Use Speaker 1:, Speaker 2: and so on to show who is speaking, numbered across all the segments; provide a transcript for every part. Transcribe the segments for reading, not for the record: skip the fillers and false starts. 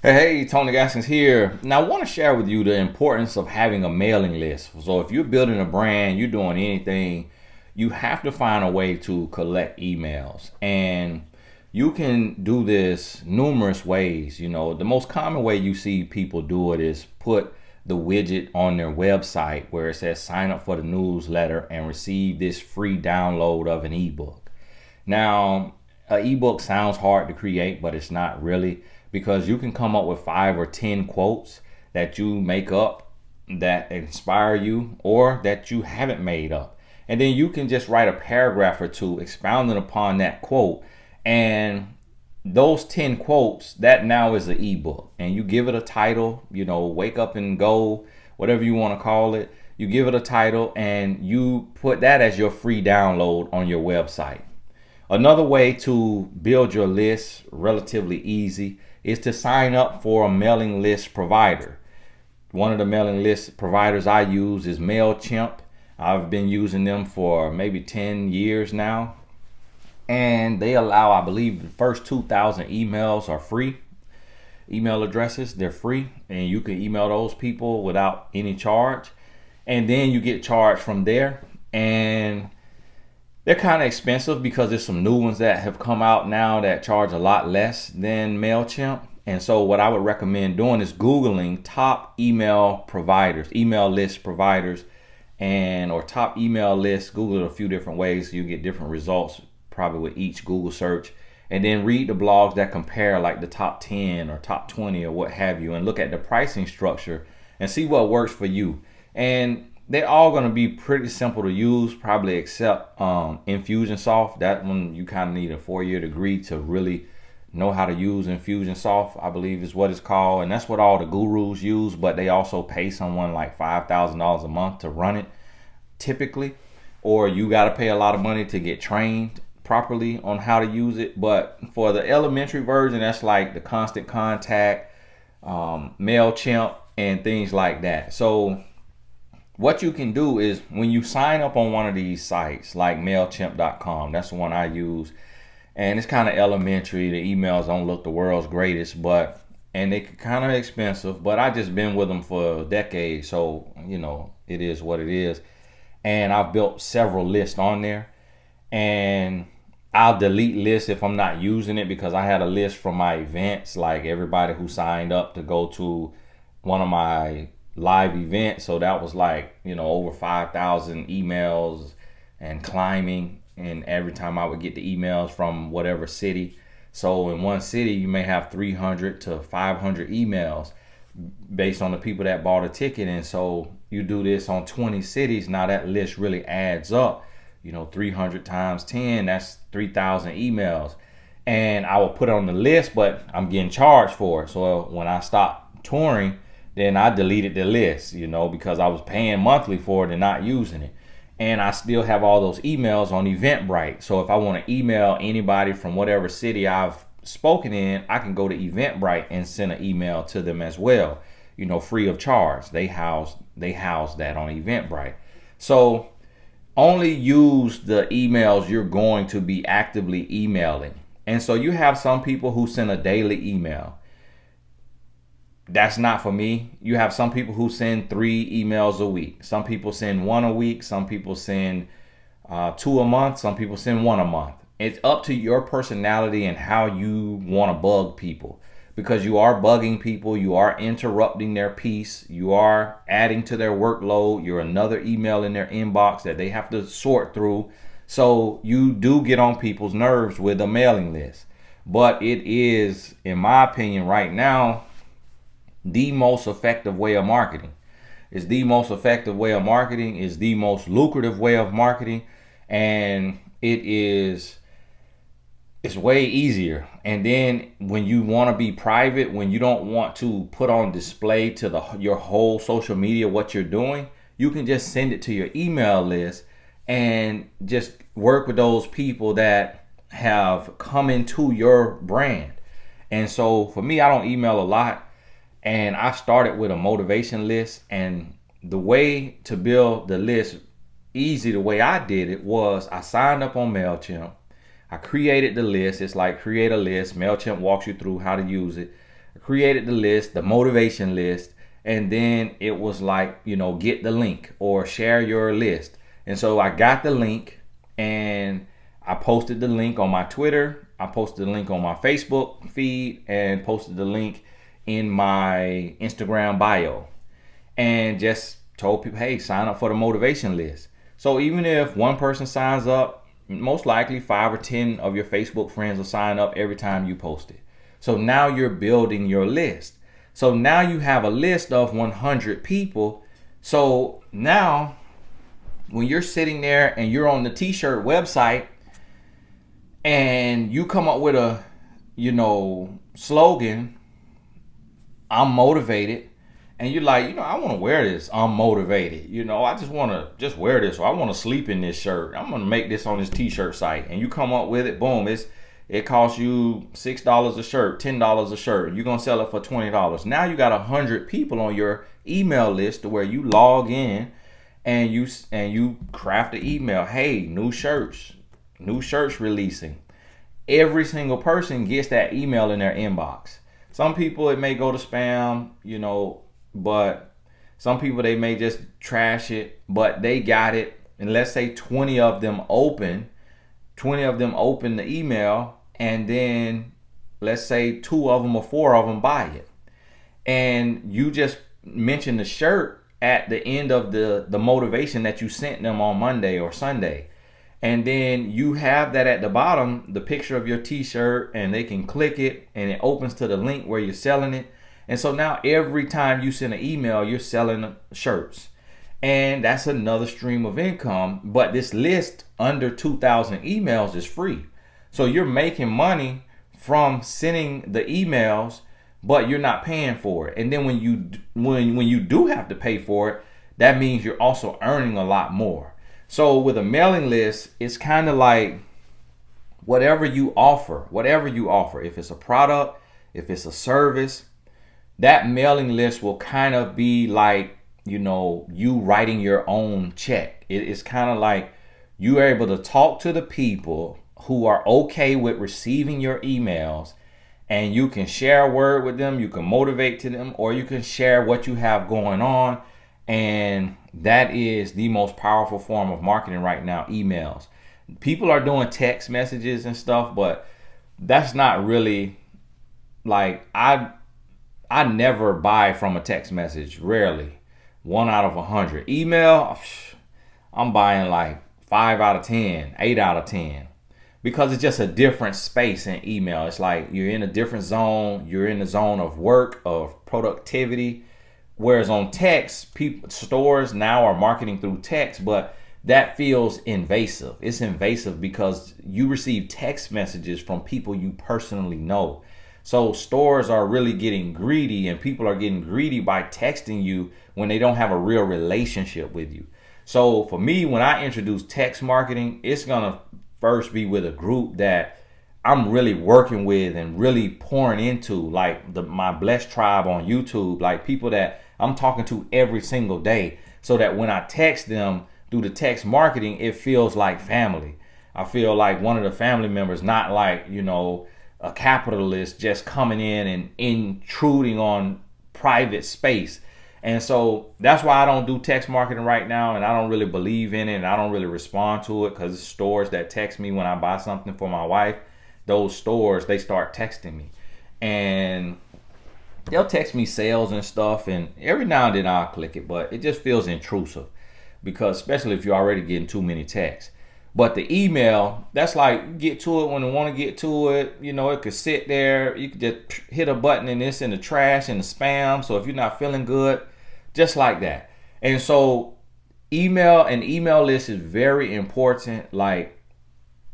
Speaker 1: Hey, Tony Gaskins here. Now, I want to share with you the importance of having a mailing list. So, if you're building a brand, you're doing anything, you have to find a way to collect emails. And you can do this numerous ways. The most common way you see people do it is put the widget on their website where it says sign up for the newsletter and receive this free download of an ebook. Now, an ebook sounds hard to create, but it's not really, because you can come up with 5 or 10 quotes that you make up that inspire you or that you haven't made up. And then you can just write a paragraph or two expounding upon that quote. And those 10 quotes, that now is an ebook. And you give it a title, Wake Up and Go, whatever you want to call it. You give it a title and you put that as your free download on your website. Another way to build your list relatively easy is to sign up for a mailing list provider. One of the mailing list providers I use is MailChimp. I've been using them for maybe 10 years now. And they allow, I believe, the first 2,000 emails are free. Email addresses, they're free. And you can email those people without any charge. And then you get charged from there. And they're kind of expensive because there's some new ones that have come out now that charge a lot less than MailChimp. And so what I would recommend doing is Googling top email providers, email list providers, or top email lists. Google it a few different ways so you get different results probably with each Google search. And then read the blogs that compare like the top 10 or top 20 or what have you, and look at the pricing structure and see what works for you. And they're all going to be pretty simple to use, probably except Infusionsoft. That one you kind of need a 4-year degree to really know how to use Infusionsoft, I believe is what it's called. And that's what all the gurus use, but they also pay someone like $5,000 a month to run it typically. Or you got to pay a lot of money to get trained properly on how to use it. But for the elementary version, that's like the Constant Contact, MailChimp, and things like that. So what you can do is when you sign up on one of these sites like MailChimp.com, that's the one I use, and it's kind of elementary. The emails don't look the world's greatest, and they kind of expensive, but I just been with them for decades, so it is what it is. And I've built several lists on there, and I'll delete lists if I'm not using it, because I had a list from my events, like everybody who signed up to go to one of my live event. So that was like, over 5,000 emails and climbing. And every time I would get the emails from whatever city. So in one city, you may have 300 to 500 emails based on the people that bought a ticket. And so you do this on 20 cities. Now that list really adds up. 300 times 10, that's 3,000 emails. And I will put it on the list, but I'm getting charged for it. So when I stopped touring, then I deleted the list, because I was paying monthly for it and not using it. And I still have all those emails on Eventbrite. So if I want to email anybody from whatever city I've spoken in, I can go to Eventbrite and send an email to them as well, free of charge. They house that on Eventbrite. So only use the emails you're going to be actively emailing. And so you have some people who send a daily email. That's not for me. You have some people who send 3 emails a week. Some people send 1 a week. Some people send 2 a month. Some people send 1 a month. It's up to your personality and how you want to bug people, because you are bugging people. You are interrupting their peace. You are adding to their workload. You're another email in their inbox that they have to sort through. So you do get on people's nerves with a mailing list. But it is, in my opinion, right now, the most effective way of marketing. It's the most effective way of marketing. It's the most lucrative way of marketing. And it's way easier. And then when you want to be private, when you don't want to put on display to your whole social media what you're doing, you can just send it to your email list and just work with those people that have come into your brand. And so for me, I don't email a lot. And I started with a motivation list, and the way to build the list easy, the way I did it, was I signed up on MailChimp. I created the list. It's like create a list. MailChimp walks you through how to use it. I created the list, the motivation list, and then it was like, get the link or share your list. And so I got the link and I posted the link on my Twitter. I posted the link on my Facebook feed and posted the link in my Instagram bio and just told people, hey, sign up for the motivation list. So even if one person signs up, most likely 5 or 10 of your Facebook friends will sign up every time you post it. So now you're building your list. So now you have a list of 100 people. So now when you're sitting there and you're on the t-shirt website and you come up with a, slogan, I'm motivated, and you're like, I want to wear this. I'm motivated. I just want to just wear this, or I want to sleep in this shirt. I'm going to make this on this t-shirt site. And you come up with it, boom, it costs you $6 a shirt, $10 a shirt. You're going to sell it for $20. Now you got 100 people on your email list to where you log in and you craft an email. Hey, new shirts releasing. Every single person gets that email in their inbox. Some people, it may go to spam, but some people, they may just trash it, but they got it. And let's say 20 of them open the email, and then let's say 2 of them or 4 of them buy it. And you just mention the shirt at the end of the motivation that you sent them on Monday or Sunday. And then you have that at the bottom, the picture of your t-shirt, and they can click it and it opens to the link where you're selling it. And so now every time you send an email, you're selling shirts. And that's another stream of income. But this list under 2,000 emails is free. So you're making money from sending the emails, but you're not paying for it. And then when you do have to pay for it, that means you're also earning a lot more. So with a mailing list, it's kind of like whatever you offer, if it's a product, if it's a service, that mailing list will kind of be like, you writing your own check. It's kind of like you are able to talk to the people who are okay with receiving your emails, and you can share a word with them, you can motivate to them, or you can share what you have going on. And that is the most powerful form of marketing right now, emails. People are doing text messages and stuff, but that's not really like, I never buy from a text message, rarely. 1 out of 100. Email, I'm buying like 5 out of 10, 8 out of 10. Because it's just a different space in email. It's like you're in a different zone. You're in the zone of work, of productivity. Whereas on text, stores now are marketing through text, but that feels invasive. It's invasive because you receive text messages from people you personally know. So stores are really getting greedy, and people are getting greedy by texting you when they don't have a real relationship with you. So for me, when I introduce text marketing, it's going to first be with a group that I'm really working with and really pouring into, like my Blessed Tribe on YouTube, like people that I'm talking to every single day, so that when I text them through the text marketing, it feels like family. I feel like one of the family members, not like, a capitalist just coming in and intruding on private space. And so that's why I don't do text marketing right now, and I don't really believe in it, and I don't really respond to it, because stores that text me when I buy something for my wife, those stores, they start texting me. And they'll text me sales and stuff, and every now and then I'll click it, but it just feels intrusive, because especially if you're already getting too many texts. But the email, that's like, get to it when you want to get to it. It could sit there. You could just hit a button and it's in the trash and the spam. So if you're not feeling good, just like that. And so email list is very important. Like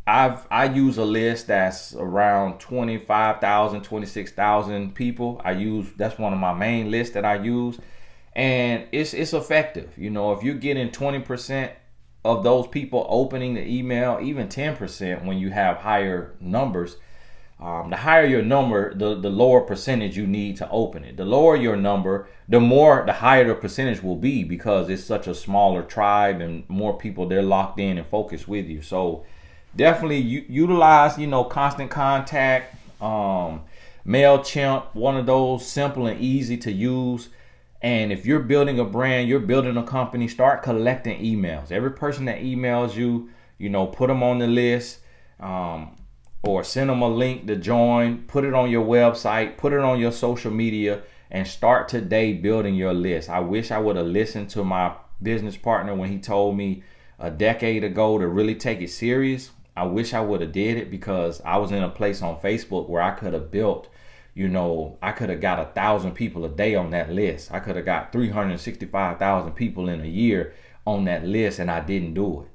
Speaker 1: I use a list that's around 25,000, 26,000 people. That's one of my main lists that I use, and it's effective. If you're getting 20% of those people opening the email, even 10% when you have higher numbers, the higher your number, the lower percentage you need to open it. The lower your number, the higher the percentage will be, because it's such a smaller tribe and more people, they're locked in and focused with you. So definitely utilize, constant contact. MailChimp, one of those, simple and easy to use. And if you're building a brand, you're building a company, start collecting emails. Every person that emails you, put them on the list, or send them a link to join, put it on your website, put it on your social media, and start today building your list. I wish I would have listened to my business partner when he told me a decade ago to really take it serious. I wish I would have did it, because I was in a place on Facebook where I could have built, I could have got 1,000 people a day on that list. I could have got 365,000 people in a year on that list, and I didn't do it.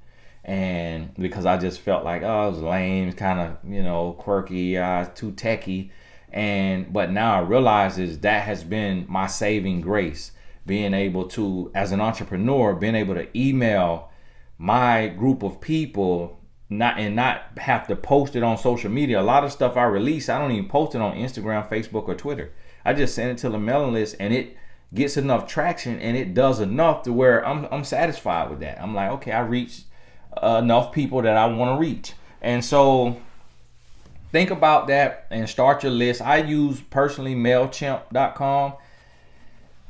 Speaker 1: And because I just felt like, oh, it was lame, kind of, quirky, too techie. But now I realize that has been my saving grace, being able to, as an entrepreneur, being able to email my group of people, not have to post it on social media. A lot of stuff I release, I don't even post it on Instagram, Facebook, or Twitter. I just send it to the mailing list, and it gets enough traction, and it does enough to where I'm satisfied with that. I'm like, okay, I reached enough people that I want to reach. And so think about that and start your list. I use personally MailChimp.com.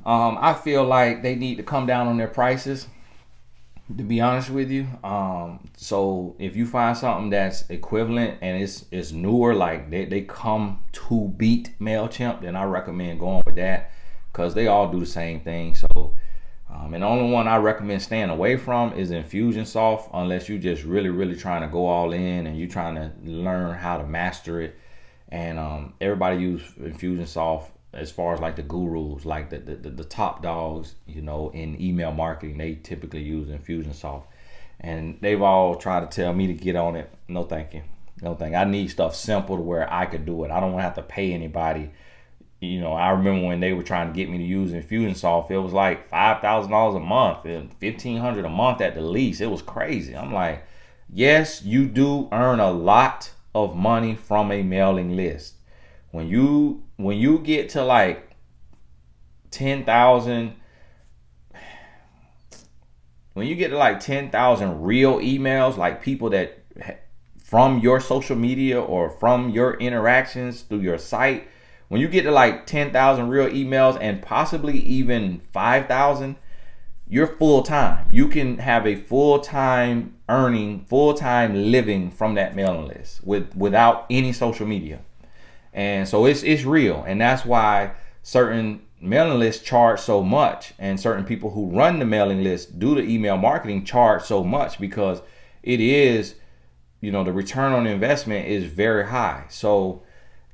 Speaker 1: I feel like they need to come down on their prices, to be honest with you. So if you find something that's equivalent and it's newer, like they come to beat MailChimp, then I recommend going with that, because they all do the same thing. So and the only one I recommend staying away from is Infusionsoft, unless you just really trying to go all in and you're trying to learn how to master it. And everybody use Infusionsoft as far as like the gurus, like the top dogs, in email marketing. They typically use Infusionsoft, and they've all tried to tell me to get on it. No thank you. No thank you. I need stuff simple to where I could do it. I don't want to have to pay anybody. I remember when they were trying to get me to use Infusionsoft, it was like $5,000 a month and $1,500 a month at the least. It was crazy. I'm like, yes, you do earn a lot of money from a mailing list. When you get to like 10,000, when you get to like 10,000 real emails, like people that from your social media or from your interactions through your site, when you get to like 10,000 real emails and possibly even 5,000, you're full time. You can have a full-time earning, full-time living from that mailing list without any social media. And so it's real. And that's why certain mailing lists charge so much, and certain people who run the mailing list, do the email marketing, charge so much, because it is, the return on investment is very high. So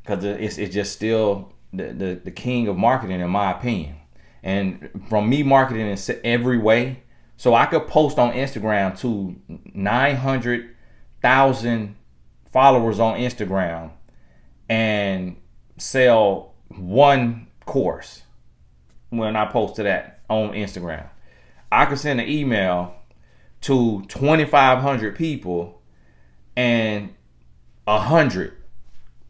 Speaker 1: because it's just still the king of marketing, in my opinion. And from me marketing in every way, so I could post on Instagram to 900,000 followers on Instagram and sell one course when I post to that on Instagram. I could send an email to 2,500 people and 100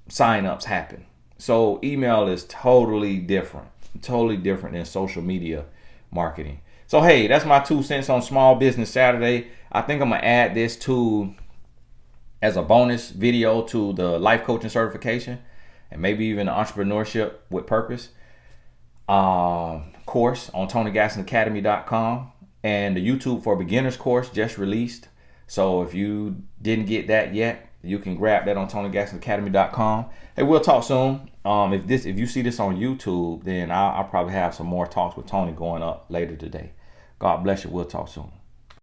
Speaker 1: signups happen. So email is totally different than social media marketing. So hey, that's my 2 cents on Small Business Saturday. I think I'm gonna add this as a bonus video to the life coaching certification, and maybe even the entrepreneurship with purpose course on TonyGassonAcademy.com, and the YouTube for Beginners course just released. So if you didn't get that yet, you can grab that on TonyGassonAcademy.com. Hey, we'll talk soon. If you see this on YouTube, then I'll probably have some more talks with Tony going up later today. God bless you. We'll talk soon.